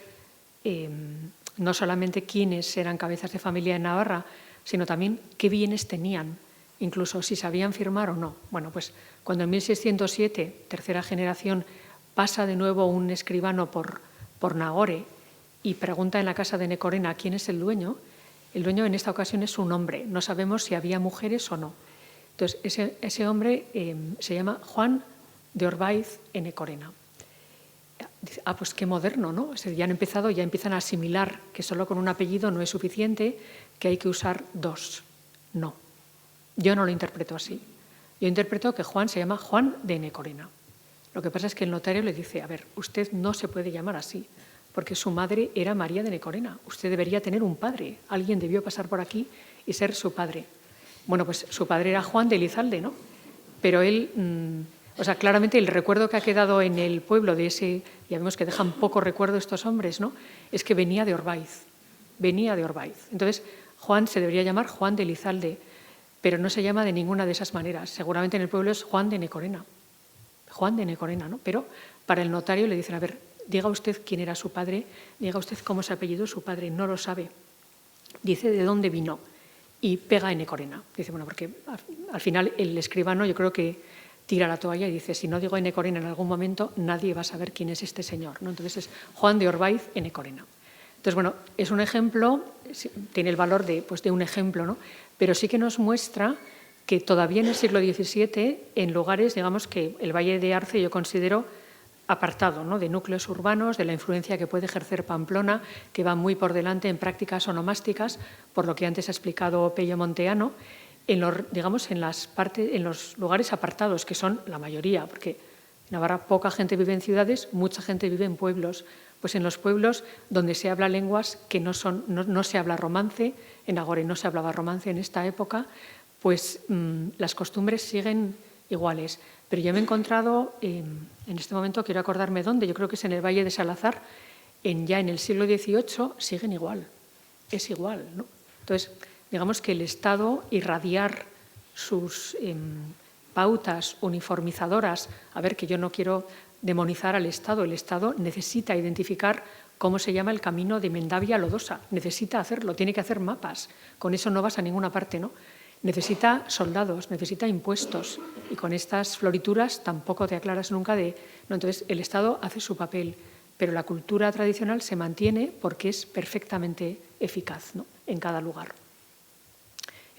no solamente quiénes eran cabezas de familia en Navarra, sino también qué bienes tenían, incluso si sabían firmar o no. Bueno, pues cuando en 1607, tercera generación, pasa de nuevo un escribano por Nagore y pregunta en la casa de Enecorena quién es el dueño en esta ocasión es un hombre. No sabemos si había mujeres o no. Entonces, ese hombre se llama Juan de Orbaiz Enecorena. Dice, pues qué moderno, ¿no? O sea, ya empiezan a asimilar que solo con un apellido no es suficiente, que hay que usar 2. No, yo no lo interpreto así. Yo interpreto que Juan se llama Juan de Enecorena. Lo que pasa es que el notario le dice, a ver, usted no se puede llamar así. porque su madre era María de Necorena. Usted debería tener un padre, alguien debió pasar por aquí y ser su padre. Bueno, pues su padre era Juan de Elizalde, ¿no? Pero él, o sea, claramente el recuerdo que ha quedado en el pueblo de ese, ya vemos que dejan poco recuerdo estos hombres, ¿no? Es que venía de Orbaiz, venía de Orbaiz. Entonces, Juan se debería llamar Juan de Elizalde, pero no se llama de ninguna de esas maneras. Seguramente en el pueblo es Juan de Necorena, ¿no? Pero para el notario le dicen, a ver, diga usted quién era su padre, diga usted cómo se apellidó su padre, no lo sabe. Dice de dónde vino y pega en Necorena. Dice, bueno, porque al final el escribano yo creo que tira la toalla y dice, si no digo Necorena en algún momento, nadie va a saber quién es este señor, ¿no? Entonces es Juan de Orbaiz en Necorena. Entonces, bueno, es un ejemplo, tiene el valor de un ejemplo, ¿no? Pero sí que nos muestra que todavía en el siglo XVII, en lugares, digamos que el Valle de Arce yo considero apartado, ¿no? De núcleos urbanos, de la influencia que puede ejercer Pamplona, que va muy por delante en prácticas onomásticas, por lo que antes ha explicado Pello Monteano, en los lugares apartados, que son la mayoría, porque en Navarra poca gente vive en ciudades, mucha gente vive en pueblos. Pues en los pueblos donde se habla lenguas que no se habla romance, en Agore no se hablaba romance en esta época, pues las costumbres siguen iguales. Pero yo me he encontrado, en este momento quiero acordarme dónde, yo creo que es en el Valle de Salazar, ya en el siglo XVIII siguen igual, es igual, ¿no? Entonces, digamos que el Estado irradiar sus pautas uniformizadoras, a ver, que yo no quiero demonizar al Estado, el Estado necesita identificar cómo se llama el camino de Mendavia a Lodosa, necesita hacerlo, tiene que hacer mapas, con eso no vas a ninguna parte, ¿no? Necesita soldados, necesita impuestos y con estas florituras tampoco te aclaras nunca de... No, entonces, el Estado hace su papel, pero la cultura tradicional se mantiene porque es perfectamente eficaz, ¿no? En cada lugar.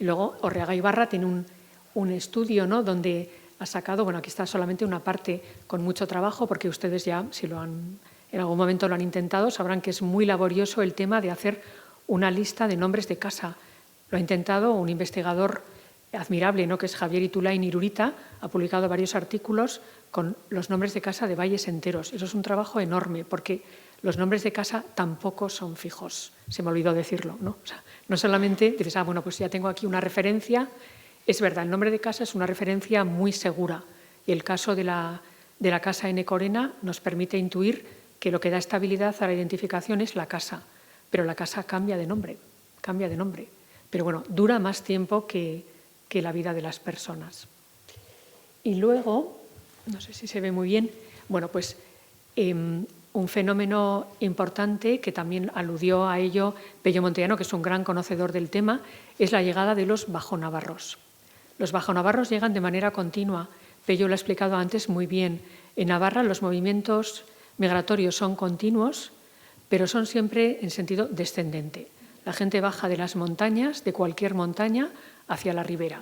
Y luego Orreaga Ibarra tiene un estudio, ¿no? Donde ha sacado, bueno, aquí está solamente una parte con mucho trabajo, porque ustedes ya, si en algún momento lo han intentado, sabrán que es muy laborioso el tema de hacer una lista de nombres de casa. Lo ha intentado un investigador admirable, ¿no? Que es Javier Itulain Irurita, ha publicado varios artículos con los nombres de casa de valles enteros. Eso es un trabajo enorme, porque los nombres de casa tampoco son fijos. Se me olvidó decirlo, ¿no? O sea, no solamente dices, bueno, pues ya tengo aquí una referencia. Es verdad, el nombre de casa es una referencia muy segura y el caso de la casa en Necorena nos permite intuir que lo que da estabilidad a la identificación es la casa, pero la casa cambia de nombre. Pero bueno, dura más tiempo que la vida de las personas. Y luego, no sé si se ve muy bien, bueno, pues un fenómeno importante que también aludió a ello Pello Monteano, que es un gran conocedor del tema, es la llegada de los bajonavarros. Los bajonavarros llegan de manera continua. Pello lo ha explicado antes muy bien. En Navarra los movimientos migratorios son continuos, pero son siempre en sentido descendente. La gente baja de las montañas, de cualquier montaña, hacia la ribera.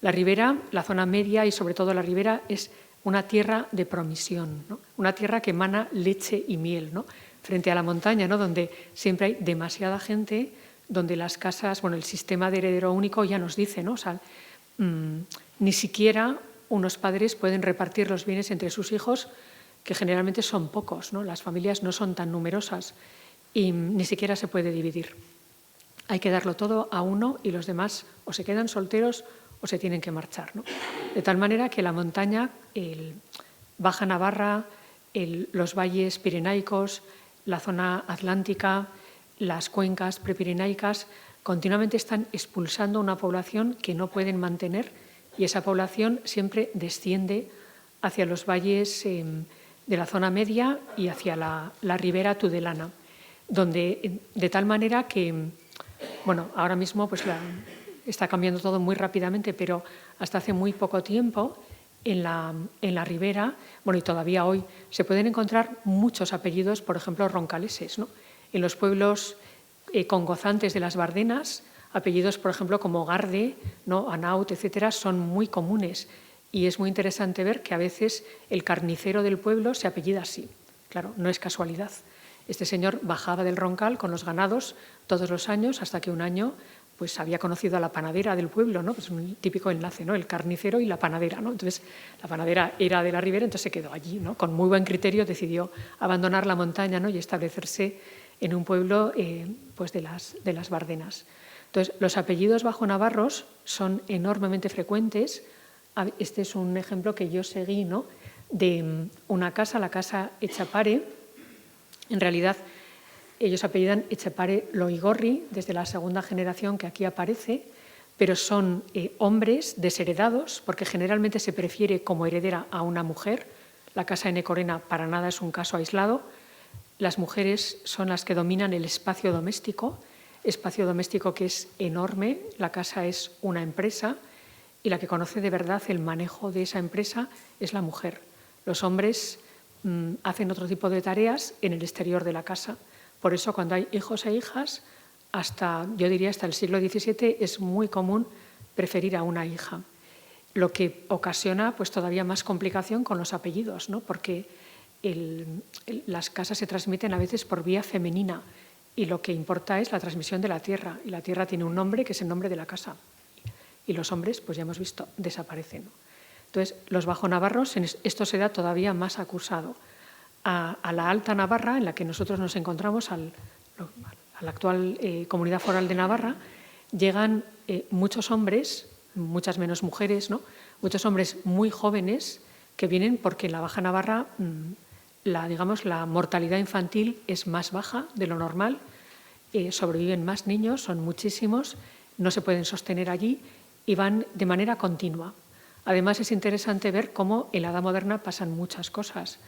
La ribera, la zona media y sobre todo la ribera, es una tierra de promisión, ¿no? Una tierra que emana leche y miel, ¿no? Frente a la montaña, ¿no? Donde siempre hay demasiada gente, donde las casas, bueno, el sistema de heredero único ya nos dice, ¿no? O sea, ni siquiera unos padres pueden repartir los bienes entre sus hijos, que generalmente son pocos, ¿no? Las familias no son tan numerosas y ni siquiera se puede dividir. Hay que darlo todo a uno y los demás o se quedan solteros o se tienen que marchar, ¿no? De tal manera que la montaña, el Baja Navarra, los valles pirenaicos, la zona atlántica, las cuencas prepirenaicas, continuamente están expulsando una población que no pueden mantener y esa población siempre desciende hacia los valles de la zona media y hacia la ribera tudelana, donde de tal manera que, bueno, ahora mismo pues está cambiando todo muy rápidamente, pero hasta hace muy poco tiempo en la ribera, bueno, y todavía hoy se pueden encontrar muchos apellidos, por ejemplo, roncaleses, ¿no? En los pueblos congozantes de las Bardenas, apellidos, por ejemplo, como Garde, ¿no? Anaut, etcétera, son muy comunes. Y es muy interesante ver que a veces el carnicero del pueblo se apellida así. Claro, no es casualidad. Este señor bajaba del Roncal con los ganados todos los años hasta que un año pues había conocido a la panadera del pueblo, ¿no? Pues un típico enlace, ¿no? El carnicero y la panadera, ¿no? Entonces, la panadera era de la ribera, entonces se quedó allí, ¿no? Con muy buen criterio decidió abandonar la montaña, ¿no? Y establecerse en un pueblo pues de las Bardenas. Entonces, los apellidos bajonavarros son enormemente frecuentes. Este es un ejemplo que yo seguí, ¿no? De una casa, la casa Echapare. En realidad, ellos apellidan Echapare Loigorri, desde la segunda generación que aquí aparece, pero son hombres desheredados, porque generalmente se prefiere como heredera a una mujer. La casa Enecorena para nada es un caso aislado. Las mujeres son las que dominan el espacio doméstico que es enorme. La casa es una empresa y la que conoce de verdad el manejo de esa empresa es la mujer. Los hombres hacen otro tipo de tareas en el exterior de la casa. Por eso, cuando hay hijos e hijas, yo diría hasta el siglo XVII, es muy común preferir a una hija, lo que ocasiona pues, todavía más complicación con los apellidos, ¿no? Porque las casas se transmiten a veces por vía femenina y lo que importa es la transmisión de la tierra, y la tierra tiene un nombre que es el nombre de la casa, y los hombres, pues ya hemos visto, desaparecen, ¿no? Entonces, los bajonavarros, esto se da todavía más acusado. A la Alta Navarra, en la que nosotros nos encontramos, a la actual Comunidad Foral de Navarra, llegan muchos hombres, muchas menos mujeres, ¿no? Muchos hombres muy jóvenes que vienen porque en la Baja Navarra la mortalidad infantil es más baja de lo normal, sobreviven más niños, son muchísimos, no se pueden sostener allí y van de manera continua. Además, es interesante ver cómo en la Edad Moderna pasan muchas cosas.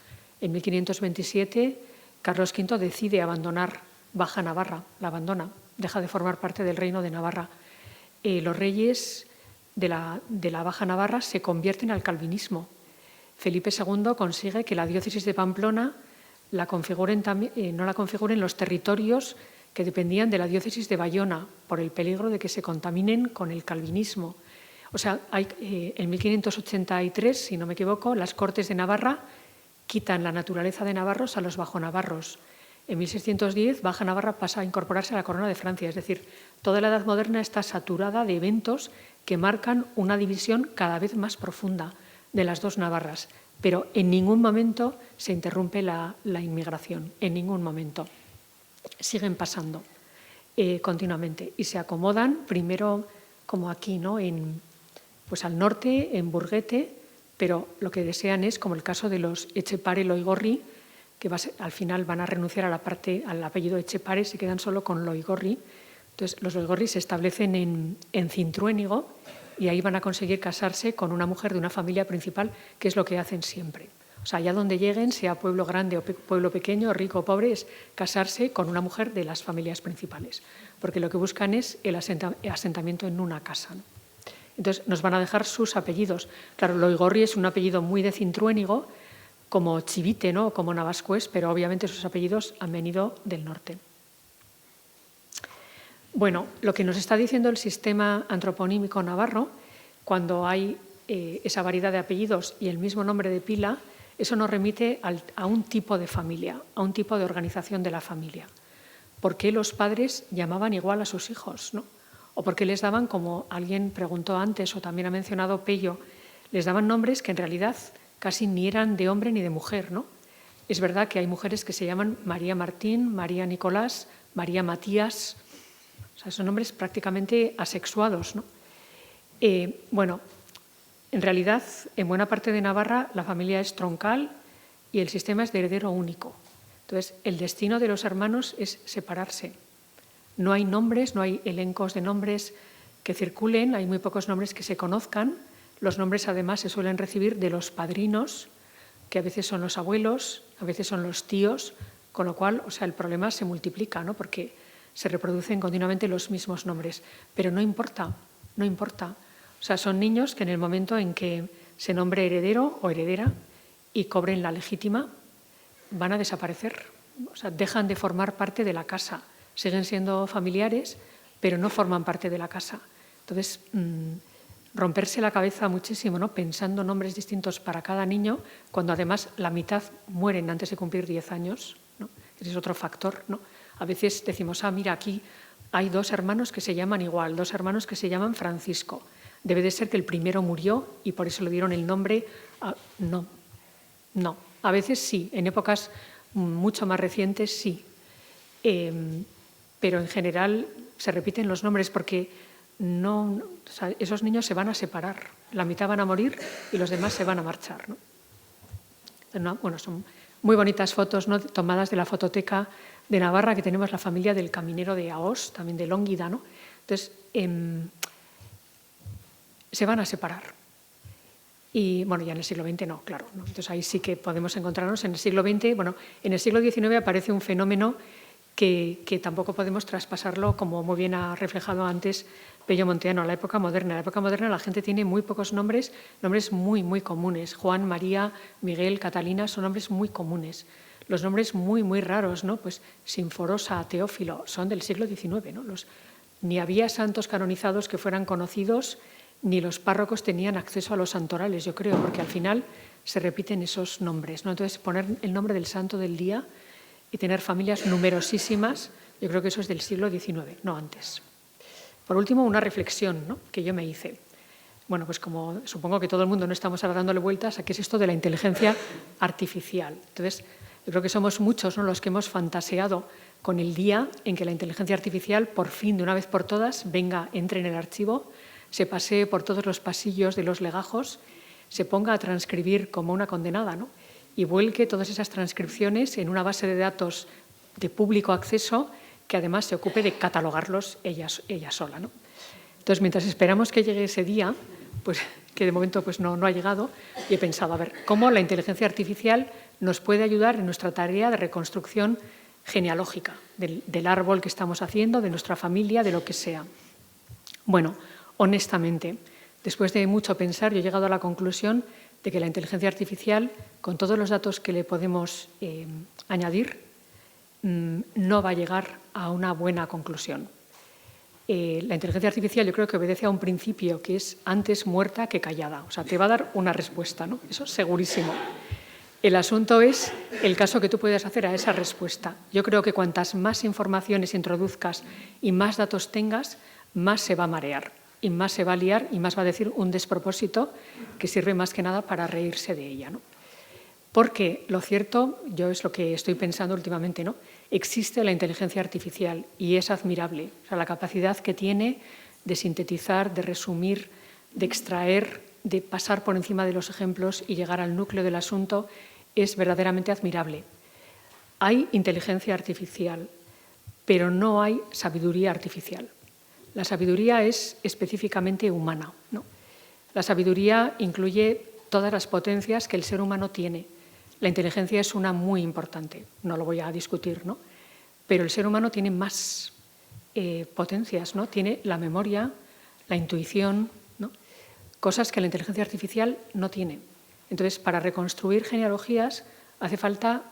En 1527, Carlos V decide abandonar Baja Navarra, la abandona, deja de formar parte del reino de Navarra. Los reyes de la Baja Navarra se convierten al calvinismo. Felipe II consigue que la diócesis de Pamplona no la configuren los territorios que dependían de la diócesis de Bayona, por el peligro de que se contaminen con el calvinismo. O sea, en 1583, si no me equivoco, las Cortes de Navarra quitan la naturaleza de navarros a los bajonavarros. En 1610, Baja Navarra pasa a incorporarse a la corona de Francia. Es decir, toda la Edad Moderna está saturada de eventos que marcan una división cada vez más profunda de las dos Navarras. Pero en ningún momento se interrumpe la inmigración, en ningún momento. Siguen pasando continuamente y se acomodan primero como aquí, ¿no? Pues al norte, en Burguete, pero lo que desean es, como el caso de los Echepare Loigorri, que al final van a renunciar al apellido Echepare, se quedan solo con Loigorri. Entonces, los Loigorri se establecen en Cintruénigo y ahí van a conseguir casarse con una mujer de una familia principal, que es lo que hacen siempre. O sea, allá donde lleguen, sea pueblo grande o pueblo pequeño, rico o pobre, es casarse con una mujer de las familias principales, porque lo que buscan es el asentamiento en una casa, ¿no? Entonces, nos van a dejar sus apellidos. Claro, Loigorri es un apellido muy de Cintruénigo, como Chivite, ¿no? Como Navascués, pero obviamente sus apellidos han venido del norte. Bueno, lo que nos está diciendo el sistema antroponímico navarro, cuando hay esa variedad de apellidos y el mismo nombre de pila, eso nos remite a un tipo de familia, a un tipo de organización de la familia. ¿Por qué los padres llamaban igual a sus hijos, ¿no? O por qué les daban, como alguien preguntó antes o también ha mencionado Pello, les daban nombres que en realidad casi ni eran de hombre ni de mujer, ¿no? Es verdad que hay mujeres que se llaman María Martín, María Nicolás, María Matías. O sea, son nombres prácticamente asexuados, ¿no? Bueno, en realidad, en buena parte de Navarra la familia es troncal y el sistema es de heredero único. Entonces, el destino de los hermanos es separarse. No hay nombres, no hay elencos de nombres que circulen, hay muy pocos nombres que se conozcan. Los nombres, además, se suelen recibir de los padrinos, que a veces son los abuelos, a veces son los tíos, con lo cual, o sea, el problema se multiplica, ¿no? Porque se reproducen continuamente los mismos nombres. Pero no importa, no importa. O sea, son niños que en el momento en que se nombre heredero o heredera y cobren la legítima, van a desaparecer. O sea, dejan de formar parte de la casa. Siguen siendo familiares, pero no forman parte de la casa. Entonces, romperse la cabeza muchísimo, ¿no? Pensando nombres distintos para cada niño, cuando además la mitad mueren antes de cumplir 10 años, ¿no? Ese es otro factor, ¿no? A veces decimos, mira, aquí hay 2 hermanos que se llaman igual, 2 hermanos que se llaman Francisco. Debe de ser que el primero murió y por eso le dieron el nombre. No, no. A veces sí, en épocas mucho más recientes sí. Pero en general se repiten los nombres porque o sea, esos niños se van a separar. La mitad van a morir y los demás se van a marchar, ¿no? Bueno, son muy bonitas fotos, ¿no?, tomadas de la fototeca de Navarra, que tenemos la familia del caminero de Aos, también de Lónguida, ¿no? Entonces, se van a separar. Y, bueno, ya en el siglo XX no, claro, ¿no? Entonces, ahí sí que podemos encontrarnos. En el siglo XX, bueno, en el siglo XIX aparece un fenómeno que tampoco podemos traspasarlo, como muy bien ha reflejado antes Pello Monteano, a la época moderna. En la época moderna la gente tiene muy pocos nombres muy, muy comunes. Juan, María, Miguel, Catalina son nombres muy comunes. Los nombres muy, muy raros, ¿no? Pues Sinforosa, Teófilo, son del siglo XIX, ¿no? Ni había santos canonizados que fueran conocidos, ni los párrocos tenían acceso a los santorales, yo creo, porque al final se repiten esos nombres, ¿no? Entonces, poner el nombre del santo del día y tener familias numerosísimas, yo creo que eso es del siglo XIX, no antes. Por último, una reflexión, ¿no?, que yo me hice. Bueno, pues como supongo que todo el mundo no estamos ahora dándole vueltas a qué es esto de la inteligencia artificial. Entonces, yo creo que somos muchos, ¿no?, los que hemos fantaseado con el día en que la inteligencia artificial, por fin, de una vez por todas, entre en el archivo, se pasee por todos los pasillos de los legajos, se ponga a transcribir como una condenada, ¿no?, y vuelque todas esas transcripciones en una base de datos de público acceso que además se ocupe de catalogarlos ella sola, ¿no? Entonces, mientras esperamos que llegue ese día, pues que de momento pues no ha llegado, y he pensado, a ver, cómo la inteligencia artificial nos puede ayudar en nuestra tarea de reconstrucción genealógica del árbol que estamos haciendo, de nuestra familia, de lo que sea. Bueno, honestamente, después de mucho pensar, yo he llegado a la conclusión de que la inteligencia artificial, con todos los datos que le podemos añadir, no va a llegar a una buena conclusión. La inteligencia artificial yo creo que obedece a un principio que es antes muerta que callada. O sea, te va a dar una respuesta, ¿no? Eso es segurísimo. El asunto es el caso que tú puedes hacer a esa respuesta. Yo creo que cuantas más informaciones introduzcas y más datos tengas, más se va a marear y más se va a liar y más va a decir un despropósito que sirve más que nada para reírse de ella, ¿no? Porque lo cierto, yo es lo que estoy pensando últimamente, ¿no?, existe la inteligencia artificial y es admirable. O sea, la capacidad que tiene de sintetizar, de resumir, de extraer, de pasar por encima de los ejemplos y llegar al núcleo del asunto es verdaderamente admirable. Hay inteligencia artificial, pero no hay sabiduría artificial. La sabiduría es específicamente humana, ¿no? La sabiduría incluye todas las potencias que el ser humano tiene. La inteligencia es una muy importante, no lo voy a discutir, ¿no? Pero el ser humano tiene más potencias, ¿no? Tiene la memoria, la intuición, ¿no?, cosas que la inteligencia artificial no tiene. Entonces, para reconstruir genealogías hace falta,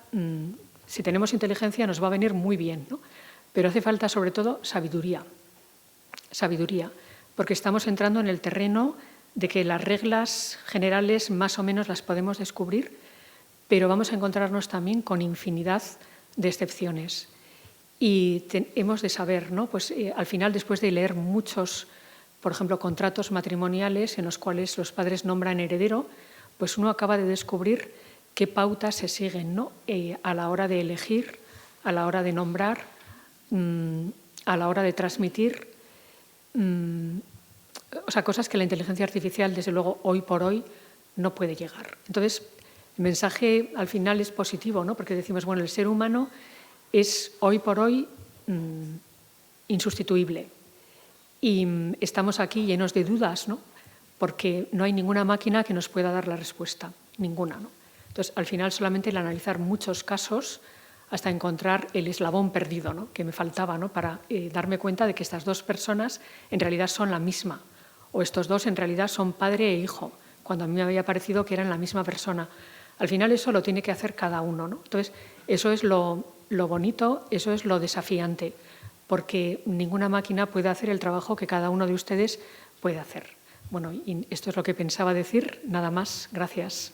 si tenemos inteligencia nos va a venir muy bien, ¿no?, pero hace falta sobre todo sabiduría. Sabiduría, porque estamos entrando en el terreno de que las reglas generales más o menos las podemos descubrir, pero vamos a encontrarnos también con infinidad de excepciones. Y hemos de saber, ¿no?, pues al final, después de leer muchos, por ejemplo, contratos matrimoniales en los cuales los padres nombran heredero, pues uno acaba de descubrir qué pautas se siguen, ¿no?, a la hora de elegir, a la hora de nombrar, a la hora de transmitir. O sea, cosas que la inteligencia artificial, desde luego, hoy por hoy no puede llegar. Entonces, el mensaje al final es positivo, ¿no?, porque decimos, bueno, el ser humano es hoy por hoy insustituible. Y estamos aquí llenos de dudas, ¿no?, porque no hay ninguna máquina que nos pueda dar la respuesta, ninguna, ¿no? Entonces, al final, solamente el analizar muchos casos hasta encontrar el eslabón perdido, ¿no?, que me faltaba, ¿no?, para darme cuenta de que estas dos personas en realidad son la misma, o estos dos en realidad son padre e hijo, cuando a mí me había parecido que eran la misma persona. Al final eso lo tiene que hacer cada uno, ¿no? Entonces, eso es lo bonito, eso es lo desafiante, porque ninguna máquina puede hacer el trabajo que cada uno de ustedes puede hacer. Bueno, y esto es lo que pensaba decir, nada más. Gracias.